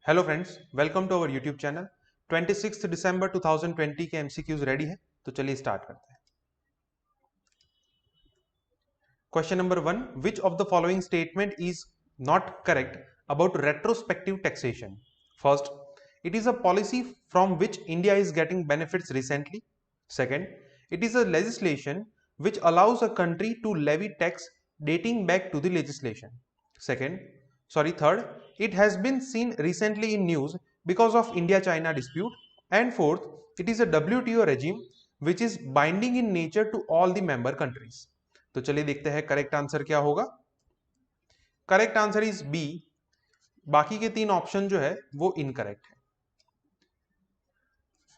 Hello friends, welcome to our YouTube channel. 26 दिसंबर 2020 के MCQs ready है, तो चलिए स्टार्ट करते हैं। Question number 1, which of the following statement is not correct about retrospective taxation? First, it is a policy from which India is getting benefits recently. Second, it is a legislation which allows a country to levy tax dating back to the legislation. Third, it has been seen recently in news because of India-China dispute. And fourth, it is a WTO regime which is binding in nature to all the member countries. तो चलिए देखते हैं correct answer क्या होगा। Correct answer is B. बाकी के तीन option जो है वो इनकरेक्ट है।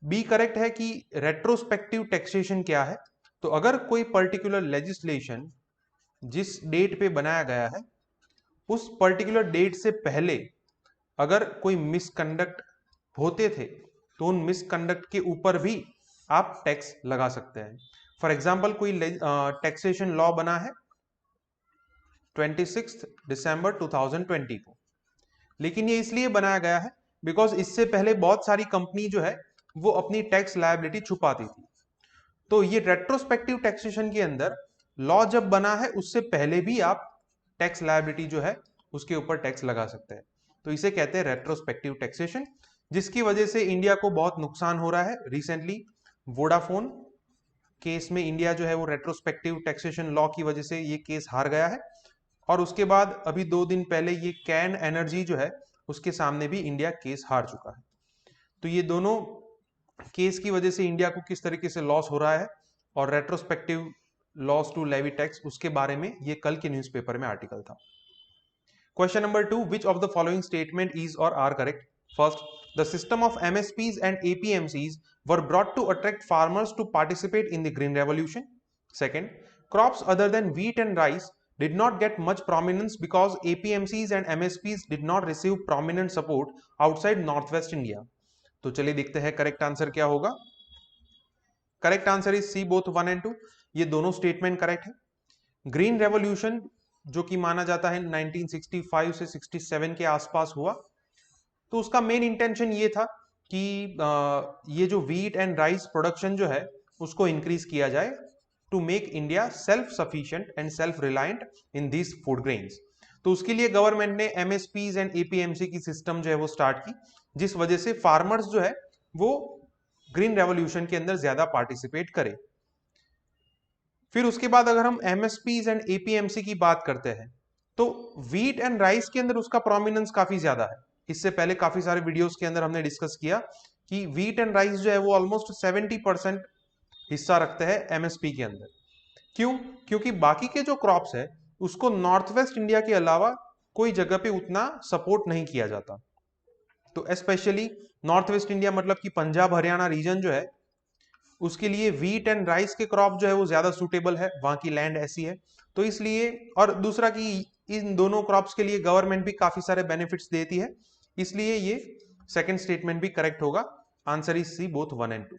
बी करेक्ट है कि रेट्रोस्पेक्टिव टैक्सेशन क्या है। तो अगर कोई पर्टिकुलर लेजिस्लेशन जिस डेट पे बनाया गया है उस पर्टिकुलर डेट से पहले अगर कोई मिसकंडक्ट होते थे तो उन मिसकंडक्ट के ऊपर भी आप टैक्स लगा सकते हैं। फॉर एग्जाम्पल, कोई टैक्सेशन लॉ बना है 26 दिसंबर 2020 को, लेकिन ये इसलिए बनाया गया है बिकॉज इससे पहले बहुत सारी कंपनी जो है वो अपनी टैक्स लायबिलिटी छुपाती थी। तो ये रेट्रोस्पेक्टिव टैक्सेशन के अंदर लॉ जब बना है उससे पहले भी आप टैक्स लायबिलिटी जो है उसके ऊपर टैक्स लगा सकते हैं। तो इसे कहते हैं रेट्रोस्पेक्टिव टैक्सेशन, जिसकी वजह से इंडिया को बहुत नुकसान हो रहा है। रिसेंटली वोडाफोन केस में इंडिया जो है वो रेट्रोस्पेक्टिव टैक्सेशन लॉ की वजह से ये केस हार गया है। और उसके बाद अभी 2 दिन पहले ये कैन एनर्जी जो है उसके सामने भी इंडिया केस हार चुका है। तो ये दोनों केस की वजह से इंडिया को किस तरीके से लॉस हो रहा है और retrospective laws to levy tax, उसके बारे में ये कल के न्यूज़पेपर में आर्टिकल था। Question number 2, which of the following statement is or are correct? First, the system of MSPs and APMCs were brought to attract farmers to participate in the green revolution. Second, crops other than wheat and rice did not get much prominence because APMCs and MSPs did not receive prominent support outside Northwest India. तो चलिए देखते हैं correct answer क्या होगा। Correct answer is C, both 1 and 2। ये दोनों statement correct है। Green revolution जो कि माना जाता है 1965 से 67 के आसपास हुआ, तो उसका मेन इंटेंशन ये था कि ये जो व्हीट एंड राइस प्रोडक्शन जो है उसको इंक्रीज किया जाए to make India self sufficient and self reliant in this food grains. तो उसके लिए गवर्नमेंट ने MSPs एंड APMC की सिस्टम जो है वो स्टार्ट की, जिस वजह से फार्मर्स जो है वो ग्रीन रेवोल्यूशन के अंदर ज्यादा पार्टिसिपेट करे। फिर उसके बाद अगर हम MSPs एंड APMC की बात करते हैं तो व्हीट एंड राइस के अंदर उसका प्रोमिनेंस काफी ज्यादा है। इससे पहले काफी सारे वीडियोस के अंदर हमने डिस्कस किया कि व्हीट एंड राइस जो है वो ऑलमोस्ट 70% हिस्सा रखते हैं MSP के अंदर। क्यों? क्योंकि बाकी के जो क्रॉप्स है उसको नॉर्थ वेस्ट इंडिया के अलावा कोई जगह पे उतना सपोर्ट नहीं किया जाता। तो स्पेशली नॉर्थ वेस्ट इंडिया मतलब कि पंजाब हरियाणा रीजन जो है उसके लिए व्हीट एंड राइस के क्रॉप जो है वो ज्यादा सुटेबल है, वहां की लैंड ऐसी है। तो इसलिए, और दूसरा कि इन दोनों क्रॉप्स के लिए गवर्नमेंट भी काफी सारे बेनिफिट्स देती है, इसलिए ये सेकंड स्टेटमेंट भी करेक्ट होगा। Answer is C, both 1 and 2।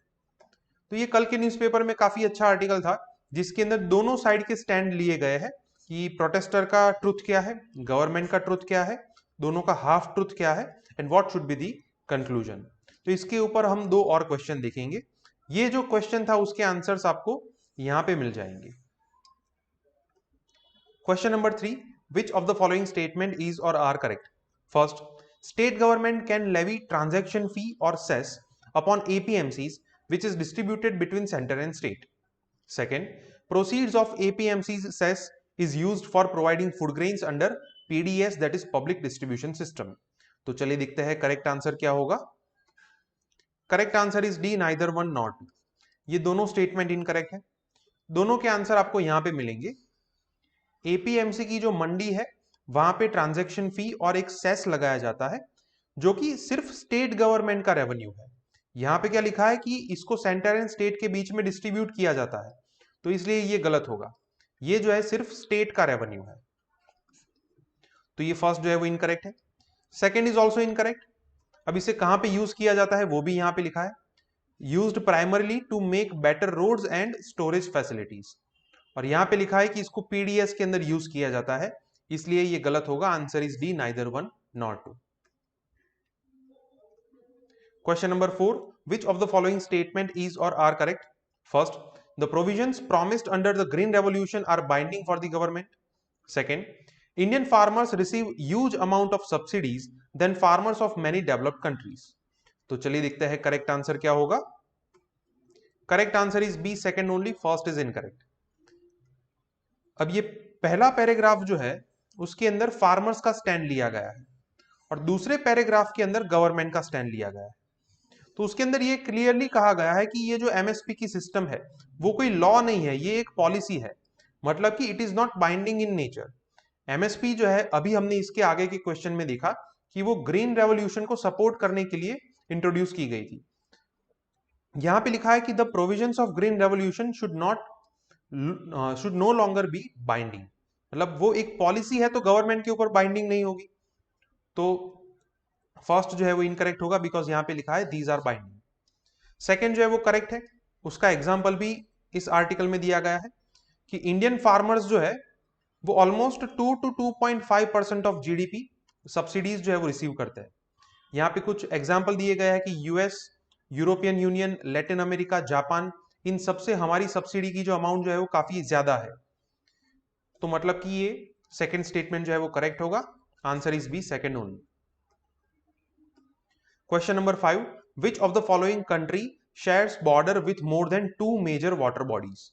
तो ये कल के न्यूज़पेपर में काफी अच्छा आर्टिकल था जिसके अंदर दोनों साइड के स्टैंड लिए गए हैं कि प्रोटेस्टर का ट्रुथ क्या है, गवर्नमेंट का ट्रुथ क्या है, दोनों का हाफ ट्रुथ क्या है and what should be the conclusion. तो इसके ऊपर हम 2 और क्वेश्चन देखेंगे। ये जो क्वेश्चन था उसके आंसर्स आपको यहां पे मिल जाएंगे। Question number 3, which of the following statement is or are correct? First, state government can levy transaction fee or cess upon APMCs which is distributed between center and state. Second, proceeds of APMC's cess is used for providing food grains under PDS, that is public distribution system. तो चलिए देखते हैं correct answer क्या होगा। Correct answer is D, neither one not two. ये दोनों statement incorrect है। दोनों के आंसर आपको यहां पे मिलेंगे। APMC की जो मंडी है वहां पे ट्रांजैक्शन फी और एक सेस लगाया जाता है जो कि सिर्फ स्टेट गवर्नमेंट का रेवेन्यू है। यहां पे क्या लिखा है कि इसको सेंटर एंड स्टेट के बीच में डिस्ट्रीब्यूट किया जाता है, तो इसलिए ये गलत होगा। ये जो है सिर्फ स्टेट का रेवेन्यू है। तो ये फर्स्ट जो है वो इनकरेक्ट है। Second is also incorrect. अब इसे कहां पे यूज किया जाता है वो भी यहां पे लिखा है, used primarily to make better roads and storage facilities. और यहां पे लिखा है कि इसको PDS के अंदर यूज किया जाता है, इसलिए ये गलत होगा। Answer is D, neither one not two. Question number 4. Which of the following statement is or are correct? First, the provisions promised under the Green Revolution are binding for the government. Second, Indian farmers receive huge amount of subsidies than farmers of many developed countries. तो चलिए देखते हैं correct answer क्या होगा. Correct answer is B, second only, first is incorrect. अब ये पहला paragraph जो है उसके अंदर फार्मर्स का स्टैंड लिया गया है और दूसरे पैराग्राफ के अंदर गवर्नमेंट का स्टैंड लिया गया है. तो उसके अंदर ये क्लियरली कहा गया है कि ये जो एमएसपी की सिस्टम है वो कोई लॉ नहीं है, ये एक पॉलिसी है. मतलब कि it is not binding in nature. MSP जो है अभी हमने इसके आगे के क्वेश्चन में देखा कि वो ग्रीन रेवोल्यूशन को सपोर्ट करने के लिए इंट्रोड्यूस की गई थी. यहां पे लिखा है कि the provisions of green revolution should know longer be binding. मतलब वो एक पॉलिसी है तो गवर्नमेंट के ऊपर बाइंडिंग नहीं होगी. तो फर्स्ट जो है वो इनकरेक्ट होगा बिकॉज यहां पे लिखा है दीज आर बाइंडिंग. सेकंड जो है वो करेक्ट है. उसका एग्जांपल भी इस आर्टिकल में दिया गया है कि इंडियन फार्मर्स जो है वो almost 2 to 2.5% of GDP subsidies जो है वो रिसीव करते हैं. यहाँ पे कुछ एग्जाम्पल दिए गए हैं कि US, European Union, Latin America, Japan, इन सबसे हमारी सब्सिडी की जो अमाउंट जो है वो काफी ज्यादा है. तो मतलब कि ये सेकंड स्टेटमेंट जो है वो करेक्ट होगा. Answer is B, second only. Question number 5. Which of the following country shares border with more than 2 major water bodies?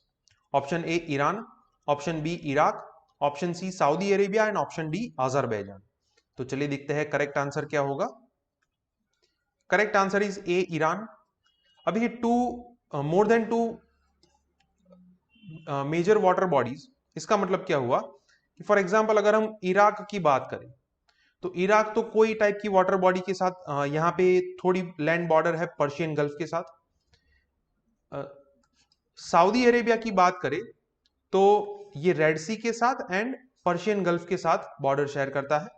Option A Iran, option B Iraq, option C Saudi Arabia and option D Azerbaijan. तो चलिए देखते हैं correct answer क्या होगा. Correct answer is A Iran. अब ये more than 2 major water bodies, इसका मतलब क्या हुआ कि फॉर एग्जांपल अगर हम इराक की बात करें तो इराक तो कोई टाइप की वाटर बॉडी के साथ, यहाँ पे थोड़ी लैंड बॉर्डर है पर्शियन गल्फ के साथ. सऊदी अरेबिया की बात करें तो ये रेड सी के साथ एंड पर्शियन गल्फ के साथ बॉर्डर शेयर करता है.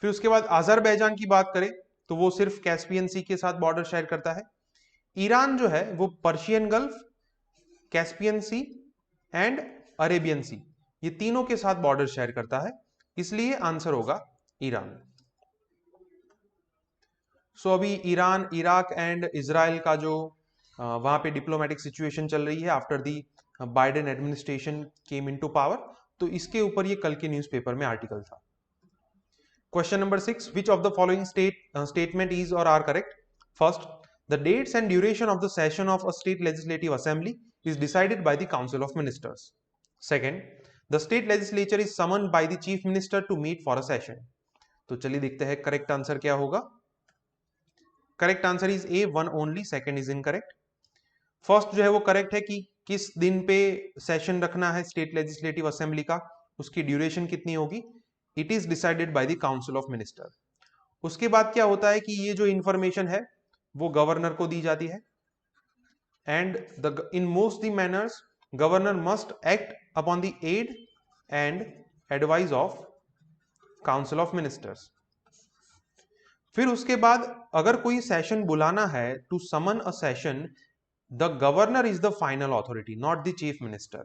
फिर उसके बाद अजरबैजान की बात करें तो वो सिर्फ कैस्पियन सी के साथ बॉर्डर शेयर करता है. ईरान जो है वो Persian Gulf, Caspian sea and Arabian sea, ये तीनों के साथ बॉर्डर शेयर करता है. इसलिए आंसर होगा ईरान. सो अभी ईरान, इराक एंड इजराइल का जो वहां पे डिप्लोमेटिक सिचुएशन चल रही है after the Biden administration came into power, तो इसके ऊपर ये कल के न्यूज़पेपर में आर्टिकल था. Question number 6. Which of the following statement is or are correct? First, the dates and duration of the session of a state legislative assembly is decided by the Council of Ministers. Second, the state legislature is summoned by the Chief Minister to meet for a session. तो चलिए देखते हैं correct answer क्या होगा. Correct answer is A, one only, second is incorrect. First जो है वो correct है कि किस दिन पे सेशन रखना है स्टेट लेजिस्लेटिव असेंबली का, उसकी ड्यूरेशन कितनी होगी, it is decided by the council of minister. उसके बाद क्या होता है कि ये जो इंफॉर्मेशन है वो गवर्नर को दी जाती है. And in most the manners, governor must act upon the aid and advice of council of ministers. फिर उसके बाद अगर कोई सेशन बुलाना है, to summon a session, the governor is the final authority, not the chief minister.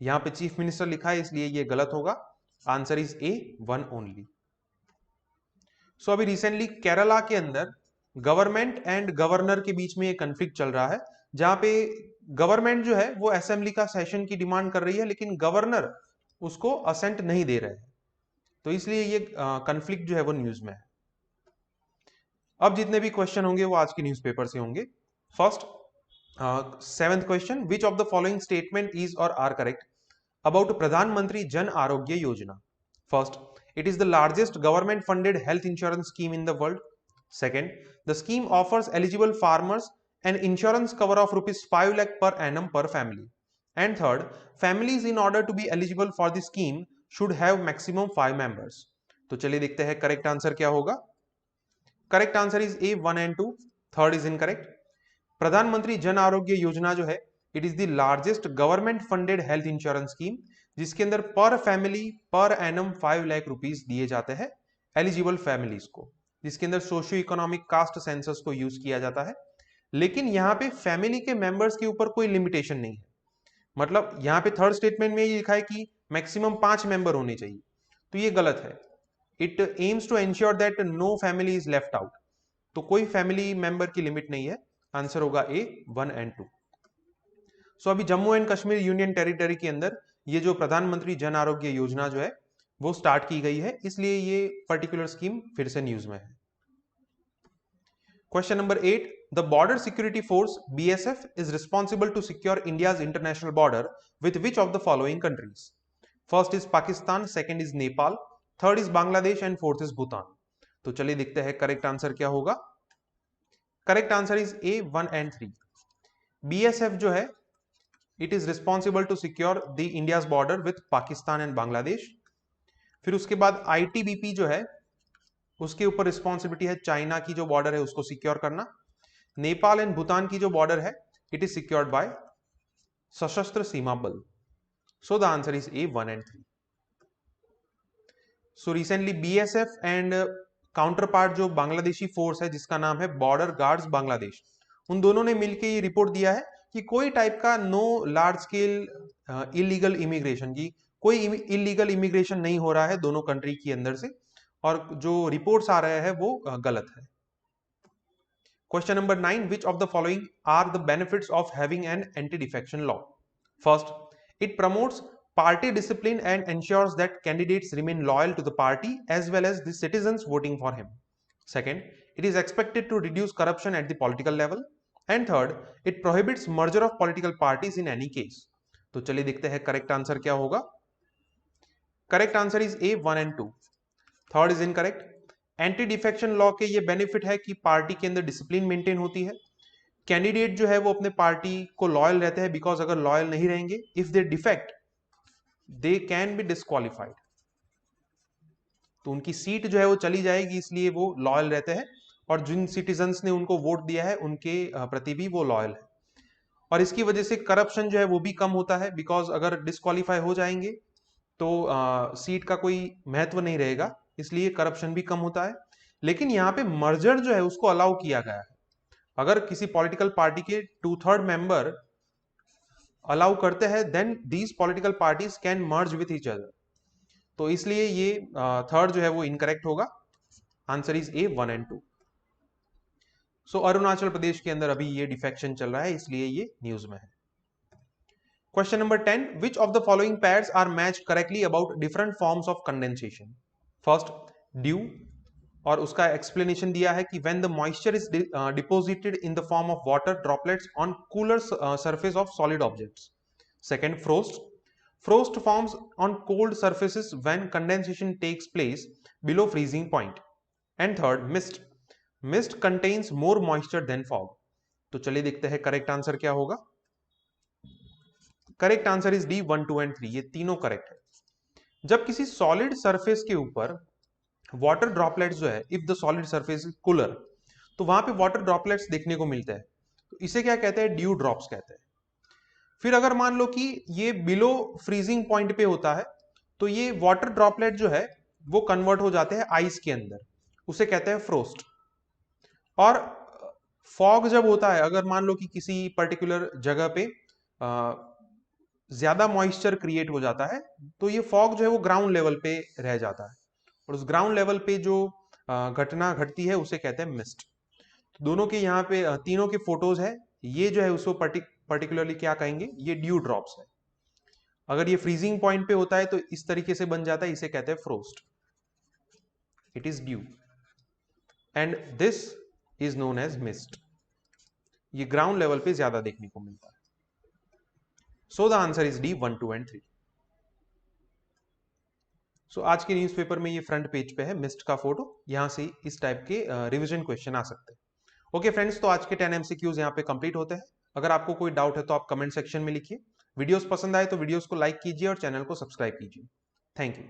यहां पे chief minister लिखा है इसलिए ये गलत होगा. Answer is A, one only. So अभी रिसेंटली केरला के अंदर गवर्नमेंट एंड गवर्नर के बीच में ये कन्फ्लिक्ट चल रहा है, जहां पे गवर्नमेंट जो है वो असेंबली का सेशन की डिमांड कर रही है लेकिन गवर्नर उसको असेंट नहीं दे रहे हैं. तो इसलिए ये कन्फ्लिक्ट जो है वो न्यूज में है. अब जितने भी क्वेश्चन होंगे वो आज के न्यूज़पेपर से होंगे. First, 7th question. Which of the following statement is or are correct about प्रधानमंत्री Jan Arogya Yojana? First, it is the largest government funded health insurance scheme in the world. Second, the scheme offers eligible farmers an insurance cover of rupees 5 lakh per annum per family. And third, families in order to be eligible for the scheme should have maximum 5 members. तो चलिए देखते हैं correct answer क्या होगा. Correct answer is A, 1 and 2. Third is incorrect. प्रधानमंत्री जन आरोग्य योजना जो है it is the largest government funded health insurance scheme जिसके अंदर पर family per annum 5 lakh rupees दिए जाते हैं एलिजिबल फैमिलीज को, जिसके अंदर सोशियो इकोनॉमिक कास्ट सेंसस को यूज किया जाता है. लेकिन यहाँ पे फैमिली के मेंबर्स के ऊपर कोई लिमिटेशन नहीं है. मतलब यहाँ पे थर्ड स्टेटमेंट में ये लिखा है कि मैक्सिमम 5 मेंबर होने चाहिए, तो ये गलत है. It aims to ensure that no family is left out. तो कोई फैमिली मेंबर की लिमिट नहीं है, आंसर होगा ए 1 एंड 2। सो अभी Jammu and Kashmir union territory के अंदर ये जो प्रधानमंत्री जन आरोग्य योजना जो है वो स्टार्ट की गई है, इसलिए ये पर्टिकुलर स्कीम फिर से न्यूज में है। Question number 8, the border security force BSF is responsible to secure India's international border with which of the following countries? First is Pakistan, second is Nepal, third is Bangladesh and fourth is Bhutan. तो चलिए देखते हैं correct answer क्या होगा। Correct answer is A 1 and 3। BSF जो है it is responsible to secure the India's border with Pakistan and Bangladesh. फिर उसके बाद ITBP जो है उसके ऊपर रिस्पॉन्सिबिलिटी है चाइना की जो बॉर्डर है उसको सिक्योर करना। नेपाल एंड भूटान की जो बॉर्डर है इट इज सिक्योर्ड बाय सशस्त्र सीमा बल। सो the answer is A 1 and 3। So recently BSF and counter part जो बांग्लादेशी फोर्स है जिसका नाम है बॉर्डर गार्ड्स बांग्लादेश, उन दोनों ने मिलकर ये रिपोर्ट दिया है कि कोई टाइप का no large scale illegal immigration की कोई इलीगल इमिग्रेशन नहीं हो रहा है दोनों कंट्री के अंदर से, और जो रिपोर्ट्स आ रहे हैं वो गलत है। Question number 9, which of the following are the benefits of having an anti defection law? First, it promotes party discipline and ensures that candidates remain loyal to the party as well as the citizens voting for him. Second, it is expected to reduce corruption at the political level. And third, it prohibits merger of political parties in any case. तो चलिए देखते हैं correct answer क्या होगा। Correct answer is A 1 and 2। Third is incorrect. Anti defection law के ये benefit है कि पार्टी के अंदर डिसिप्लिन मेंटेन होती है, कैंडिडेट जो है वो अपने पार्टी को लॉयल रहते हैं, बिकॉज अगर लॉयल नहीं रहेंगे if they defect they can be disqualified, तो उनकी सीट जो है वो चली जाएगी, इसलिए वो लॉयल रहते हैं और जिन सिटीजन्स ने उनको वोट दिया है उनके प्रति भी वो लॉयल है। और इसकी वजह से करप्शन जो है वो भी कम होता है, बिकॉज अगर डिस्क्वालीफाई हो जाएंगे तो सीट का कोई महत्व नहीं रहेगा, इसलिए करप्शन भी कम होता है। लेकिन यहाँ पे मर्जर जो है उसको अलाउ किया गया है। अगर किसी पॉलिटिकल पार्टी के 2/3 मेंबर अलाउ करते हैं then these political parties can merge with each other, तो इसलिए ये थर्ड जो है वो इनकरेक्ट होगा। Answer is A 1 and 2। So Arunachal Pradesh के अंदर अभी ये डिफेक्शन चल रहा है, इसलिए ये न्यूज में है। Question number 10, which of the following pairs are matched correctly about different forms of condensation? First, dew, और उसका एक्सप्लेनेशन दिया है कि when the moisture is deposited in the form of water droplets on cooler surface of solid objects. Second, frost, frost forms on cold surfaces when condensation takes place below freezing point. And third, mist, mist contains more moisture than fog. तो चलिए देखते हैं correct answer क्या होगा। Correct answer is D 1, 2 and 3, ये तीनों correct है। जब किसी सॉलिड सरफेस के ऊपर वाटर ड्रॉपलेट्स जो है, if the solid surface is cooler, तो वहां पे वाटर ड्रॉपलेट्स देखने को मिलता है, तो इसे क्या कहते हैं? ड्यू ड्रॉप्स कहते हैं। फिर अगर मान लो कि ये बिलो फ्रीजिंग पॉइंट पे होता है, तो ये वाटर ड्रॉपलेट जो है वो कन्वर्ट हो जाते हैं आइस के अंदर, उसे कहते हैं फ्रोस्ट। और फॉग जब होता है, अगर मान लो कि किसी पर्टिकुलर जगह पे ज्यादा मॉइस्चर क्रिएट हो जाता है, तो ये फॉग जो है वो ग्राउंड लेवल पे रह जाता है, और उस ग्राउंड लेवल पे जो घटना घटती है उसे कहते हैं मिस्ट। दोनों के यहाँ पे तीनों के फोटोज है, ये जो है उसको पर्टिकुलरली क्या कहेंगे? ये ड्यू ड्रॉप्स है। अगर ये फ्रीजिंग पॉइंट पे होता है तो इस तरीके से बन जाता है, इसे कहते हैं frost. It is dew and this is known as mist. ये ग्राउंड लेवल पे ज्यादा देखने को मिलता है। So the answer is D 1, 2 and 3। So आज के न्यूज़पेपर में ये फ्रंट पेज पे है मिस्ट का फोटो, यहां से इस टाइप के रिवीजन क्वेश्चन आ सकते हैं। ओके फ्रेंड्स, तो आज के 10 MCQs यहाँ पे कंप्लीट होते हैं। अगर आपको कोई डाउट है तो आप कमेंट सेक्शन में लिखिए। वीडियोस पसंद आए तो वीडियोस को लाइक कीजिए और चैनल को सब्सक्राइब कीजिए। Thank you.